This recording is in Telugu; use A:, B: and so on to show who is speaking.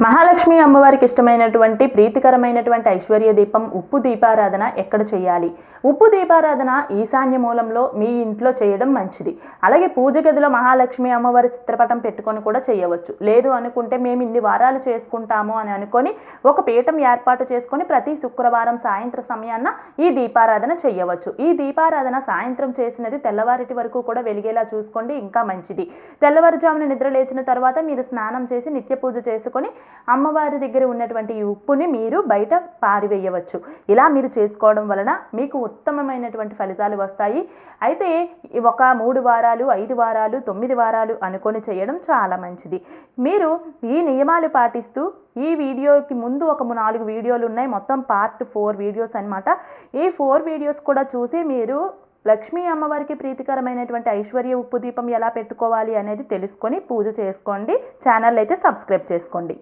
A: మహాలక్ష్మి అమ్మవారికి ఇష్టమైనటువంటి ప్రీతికరమైనటువంటి ఐశ్వర్య దీపం ఉప్పు దీపారాధన ఎక్కడ చేయాలి? ఉప్పు దీపారాధన ఈశాన్య మూలంలో మీ ఇంట్లో చేయడం మంచిది. అలాగే పూజ గదిలో మహాలక్ష్మి అమ్మవారి చిత్రపటం పెట్టుకొని కూడా చేయవచ్చు. లేదు అనుకుంటే మేము ఇన్ని వారాలు చేసుకుంటాము అని అనుకొని ఒక పీఠం ఏర్పాటు చేసుకొని ప్రతి శుక్రవారం సాయంత్రం సమయాన్న ఈ దీపారాధన చేయవచ్చు. ఈ దీపారాధన సాయంత్రం చేసినది తెల్లవారిటి వరకు కూడా వెలిగేలా చూసుకోండి, ఇంకా మంచిది. తెల్లవారుజామున నిద్ర లేచిన తర్వాత మీరు స్నానం చేసి నిత్య పూజ చేసుకొని అమ్మవారి దగ్గర ఉన్నటువంటి ఈ ఉప్పుని మీరు బయట పారివేయవచ్చు. ఇలా మీరు చేసుకోవడం వలన మీకు ఉత్తమమైనటువంటి ఫలితాలు వస్తాయి. అయితే ఒక 3 వారాలు, 5 వారాలు, 9 వారాలు అనుకొని చేయడం చాలా మంచిది. మీరు ఈ నియమాలు పాటిస్తూ ఈ వీడియోకి ముందు ఒక 4 వీడియోలు ఉన్నాయి, మొత్తం పార్ట్ 4 వీడియోస్ అనమాట. ఈ 4 వీడియోస్ కూడా చూసి మీరు లక్ష్మీ అమ్మవారికి ప్రీతికరమైనటువంటి ఐశ్వర్య ఉప్పు దీపం ఎలా పెట్టుకోవాలి అనేది తెలుసుకొని పూజ చేసుకోండి. ఛానల్ అయితే సబ్స్క్రైబ్ చేసుకోండి.